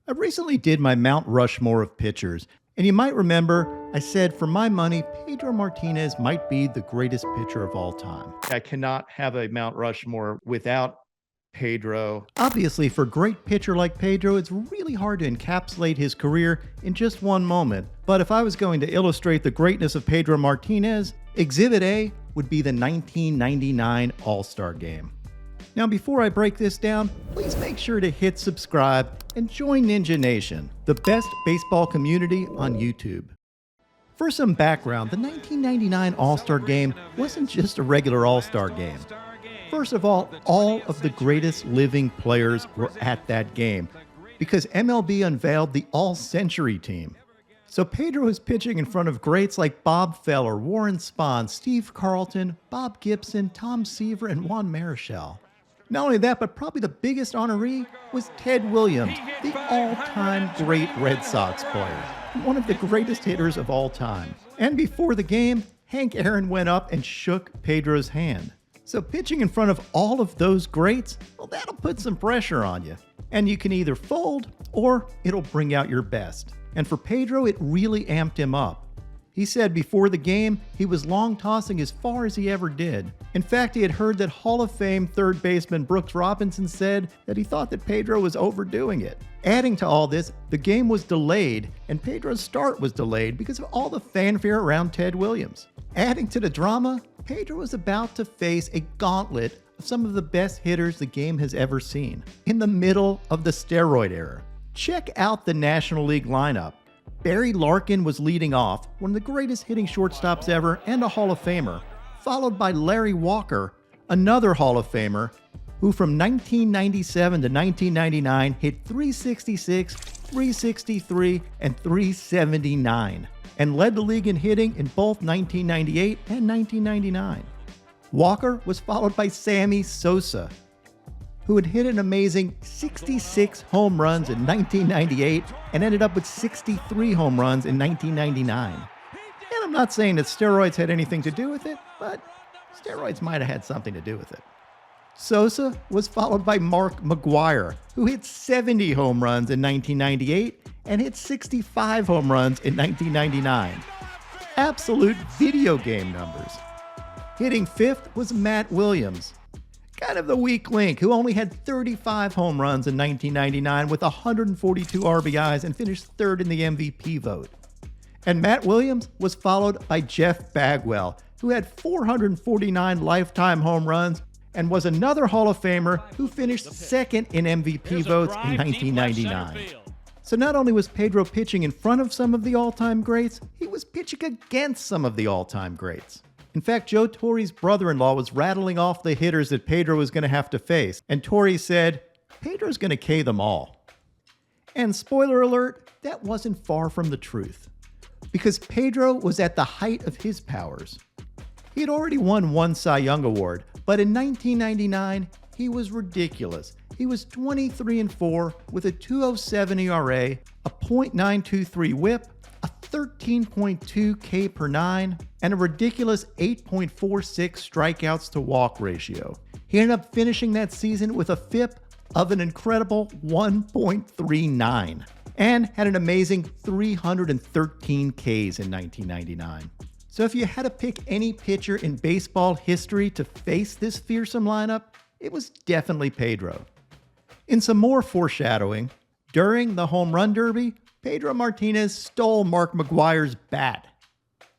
I recently did my Mount Rushmore of pitchers, and you might remember I said for my money, Pedro Martinez might be the greatest pitcher of all time. I cannot have a Mount Rushmore without Pedro. Obviously, for a great pitcher like Pedro, it's really hard to encapsulate his career in just one moment. But if I was going to illustrate the greatness of Pedro Martinez, Exhibit A would be the 1999 All Star Game. Now, before I break this down, please make sure to hit subscribe and join Ninja Nation, the best baseball community on YouTube. For some background, the 1999 All-Star Game wasn't just a regular All-Star Game. First of all of the greatest living players were at that game because MLB unveiled the All-Century team. So Pedro is pitching in front of greats like Bob Feller, Warren Spahn, Steve Carlton, Bob Gibson, Tom Seaver, and Juan Marichal. Not only that, but probably the biggest honoree was Ted Williams, the all-time great Red Sox player, one of the greatest hitters of all time. And before the game, Hank Aaron went up and shook Pedro's hand. So pitching in front of all of those greats, well, that'll put some pressure on you. And you can either fold or it'll bring out your best. And for Pedro, it really amped him up. He said before the game, he was long tossing as far as he ever did. In fact, he had heard that Hall of Fame third baseman Brooks Robinson said that he thought that Pedro was overdoing it. Adding to all this, the game was delayed and Pedro's start was delayed because of all the fanfare around Ted Williams. Adding to the drama, Pedro was about to face a gauntlet of some of the best hitters the game has ever seen in the middle of the steroid era. Check out the National League lineup. Barry Larkin was leading off, one of the greatest hitting shortstops ever and a Hall of Famer, followed by Larry Walker, another Hall of Famer, who from 1997 to 1999 hit .366, .363, and .379, and led the league in hitting in both 1998 and 1999. Walker was followed by Sammy Sosa, who had hit an amazing 66 home runs in 1998 and ended up with 63 home runs in 1999. And I'm not saying that steroids had anything to do with it, but steroids might have had something to do with it. Sosa was followed by Mark McGwire, who hit 70 home runs in 1998 and hit 65 home runs in 1999. Absolute video game numbers. Hitting fifth was Matt Williams, kind of the weak link, who only had 35 home runs in 1999 with 142 RBIs and finished third in the MVP vote. And Matt Williams was followed by Jeff Bagwell, who had 449 lifetime home runs and was another Hall of Famer who finished second in MVP votes in 1999. So not only was Pedro pitching in front of some of the all-time greats, he was pitching against some of the all-time greats. In fact, Joe Torre's brother-in-law was rattling off the hitters that Pedro was going to have to face, and Torre said, Pedro's going to K them all. And spoiler alert, that wasn't far from the truth, because Pedro was at the height of his powers. He had already won one Cy Young Award, but in 1999, he was ridiculous. He was 23-4 with a 2.07 ERA, a .923 whip, a 13.2 K per 9, and a ridiculous 8.46 strikeouts to walk ratio. He ended up finishing that season with a FIP of an incredible 1.39 and had an amazing 313 Ks in 1999. So if you had to pick any pitcher in baseball history to face this fearsome lineup, it was definitely Pedro. In some more foreshadowing, during the Home Run Derby, Pedro Martinez stole Mark McGwire's bat,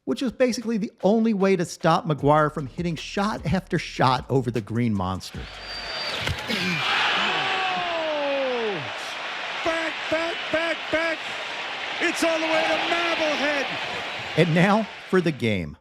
which was basically the only way to stop McGwire from hitting shot after shot over the green monster. Oh! Back! It's all the way to Marblehead! And now for the game.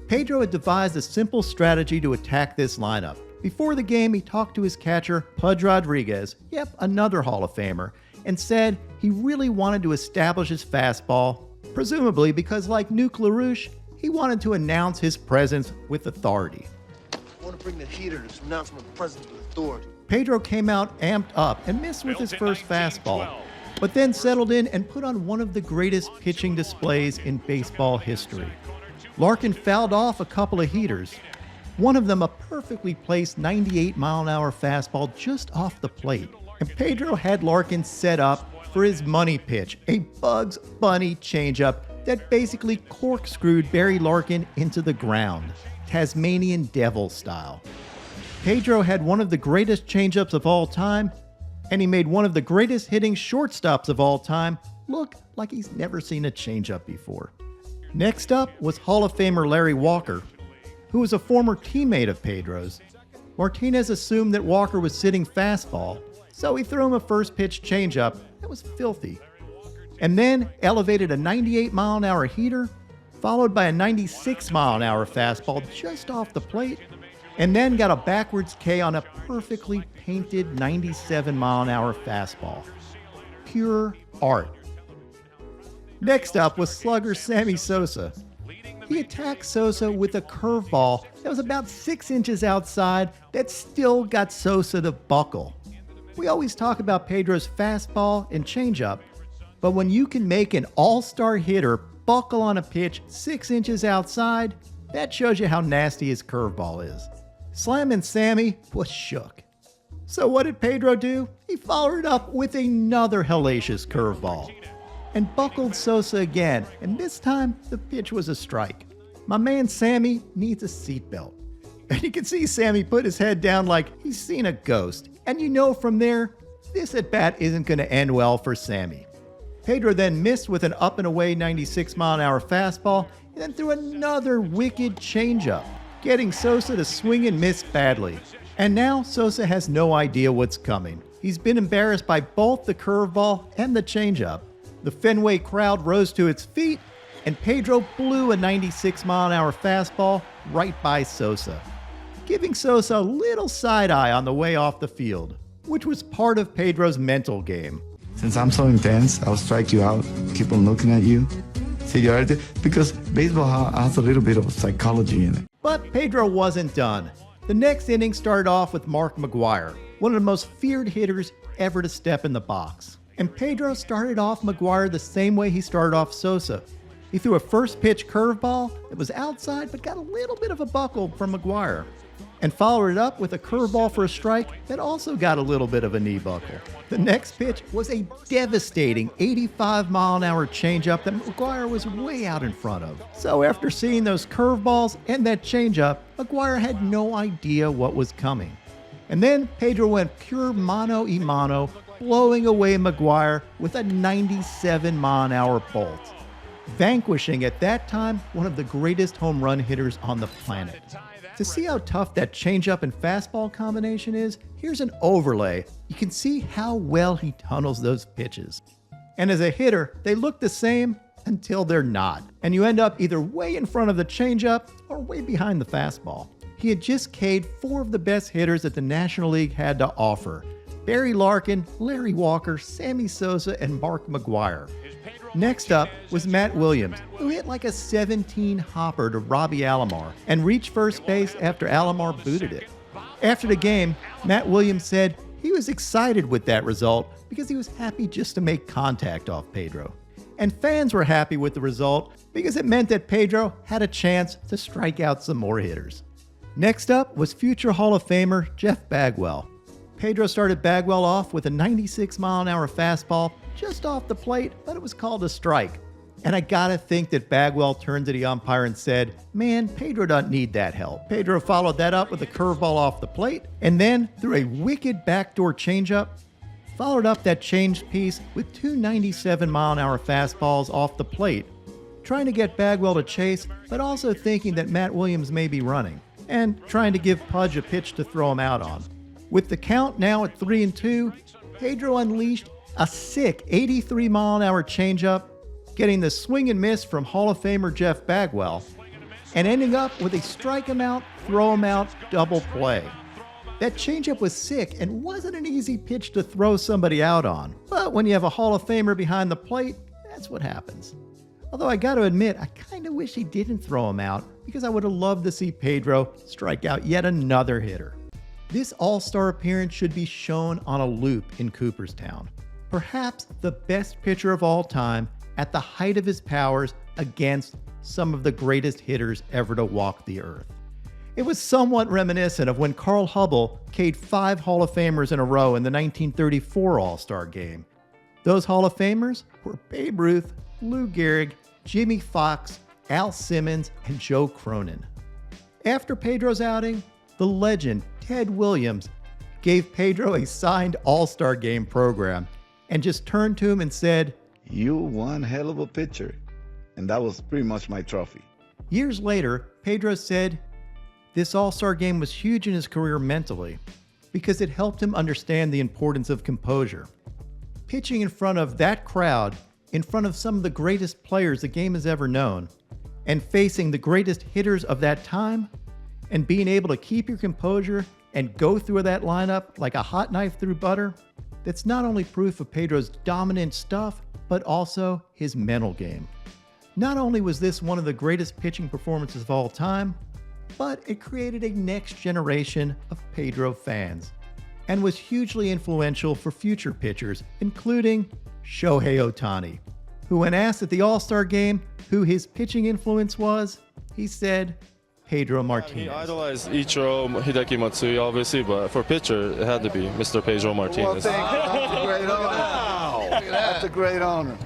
Pedro had devised a simple strategy to attack this lineup. Before the game, he talked to his catcher, Pudge Rodriguez, yep, another Hall of Famer, and said he really wanted to establish his fastball, presumably because, like Nuke LaRouche, he wanted to announce his presence with authority. I want to bring the heater to announce my presence with authority. Pedro came out amped up and missed with his first fastball, but then settled in and put on one of the greatest pitching displays in baseball history. Larkin fouled off a couple of heaters, one of them a perfectly placed 98-mile-an-hour fastball just off the plate. And Pedro had Larkin set up for his money pitch, a Bugs Bunny changeup that basically corkscrewed Barry Larkin into the ground, Tasmanian Devil style. Pedro had one of the greatest changeups of all time, and he made one of the greatest hitting shortstops of all time look like he's never seen a changeup before. Next up was Hall of Famer Larry Walker, who was a former teammate of Pedro's. Martinez assumed that Walker was sitting fastball, so he threw him a first pitch changeup that was filthy. And then elevated a 98-mile-an-hour heater, followed by a 96-mile-an-hour fastball just off the plate, and then got a backwards K on a perfectly painted 97-mile-an-hour fastball. Pure art. Next up was slugger Sammy Sosa. He attacked Sosa with a curveball that was about 6 inches outside that still got Sosa to buckle. We always talk about Pedro's fastball and changeup, but when you can make an all-star hitter buckle on a pitch 6 inches outside, that shows you how nasty his curveball is. Slammin' Sammy was shook. So what did Pedro do? He followed it up with another hellacious curveball and buckled Sosa again, and this time the pitch was a strike. My man Sammy needs a seatbelt. And you can see Sammy put his head down like he's seen a ghost, and you know from there, this at-bat isn't going to end well for Sammy. Pedro then missed with an up-and-away 96-mile-an-hour fastball, and then threw another wicked changeup, getting Sosa to swing and miss badly. And now Sosa has no idea what's coming. He's been embarrassed by both the curveball and the changeup. The Fenway crowd rose to its feet, and Pedro blew a 96-mile-an-hour fastball right by Sosa, giving Sosa a little side-eye on the way off the field, which was part of Pedro's mental game. Since I'm so intense, I'll strike you out, keep on looking at you. See, because baseball has a little bit of psychology in it. But Pedro wasn't done. The next inning started off with Mark McGwire, one of the most feared hitters ever to step in the box. And Pedro started off McGwire the same way he started off Sosa. He threw a first pitch curveball that was outside but got a little bit of a buckle from McGwire, and followed it up with a curveball for a strike that also got a little bit of a knee buckle. The next pitch was a devastating 85-mile-an-hour changeup that McGwire was way out in front of. So after seeing those curveballs and that changeup, McGwire had no idea what was coming. And then Pedro went pure mano-a-mano, blowing away McGwire with a 97-mile-an-hour bolt, vanquishing at that time one of the greatest home run hitters on the planet. To see how tough that changeup and fastball combination is, here's an overlay. You can see how well he tunnels those pitches. And as a hitter, they look the same until they're not, and you end up either way in front of the changeup or way behind the fastball. He had just K'd 4 of the best hitters that the National League had to offer: Barry Larkin, Larry Walker, Sammy Sosa, and Mark McGwire. Next up was Matt Williams, who hit like a 17-hopper to Robbie Alomar and reached first base after Alomar booted it. After the game, Matt Williams said he was excited with that result because he was happy just to make contact off Pedro. And fans were happy with the result because it meant that Pedro had a chance to strike out some more hitters. Next up was future Hall of Famer Jeff Bagwell. Pedro started Bagwell off with a 96-mile-an-hour fastball just off the plate, but it was called a strike. And I gotta think that Bagwell turned to the umpire and said, "Man, Pedro doesn't need that help." Pedro followed that up with a curveball off the plate, and then threw a wicked backdoor changeup, followed up that changed piece with 2 97-mile-an-hour fastballs off the plate, trying to get Bagwell to chase, but also thinking that Matt Williams may be running, and trying to give Pudge a pitch to throw him out on. With the count now at 3-2, Pedro unleashed a sick 83-mile-an-hour changeup, getting the swing and miss from Hall of Famer Jeff Bagwell, and ending up with a strike him out, throw him out, double play. That changeup was sick and wasn't an easy pitch to throw somebody out on, but when you have a Hall of Famer behind the plate, that's what happens. Although I gotta admit, I kinda wish he didn't throw him out, because I would have loved to see Pedro strike out yet another hitter. This All-Star appearance should be shown on a loop in Cooperstown. Perhaps the best pitcher of all time at the height of his powers against some of the greatest hitters ever to walk the earth. It was somewhat reminiscent of when Carl Hubbell K'd 5 Hall of Famers in a row in the 1934 All Star Game. Those Hall of Famers were Babe Ruth, Lou Gehrig, Jimmy Foxx, Al Simmons, and Joe Cronin. After Pedro's outing, the legend Ted Williams gave Pedro a signed All Star Game program and just turned to him and said, "You one hell of a pitcher." And that was pretty much my trophy. Years later, Pedro said, this All Star Game was huge in his career mentally because it helped him understand the importance of composure. Pitching in front of that crowd, in front of some of the greatest players the game has ever known, and facing the greatest hitters of that time, and being able to keep your composure and go through that lineup like a hot knife through butter, that's not only proof of Pedro's dominant stuff, but also his mental game. Not only was this one of the greatest pitching performances of all time, but it created a next generation of Pedro fans, and was hugely influential for future pitchers, including Shohei Ohtani, who, when asked at the All Star Game who his pitching influence was, he said, Pedro Martinez. He idolized Ichiro, Hideki Matsui, obviously, but for pitcher, it had to be Mr. Pedro Martinez. Well, that's a great honor. Wow. That's a great honor.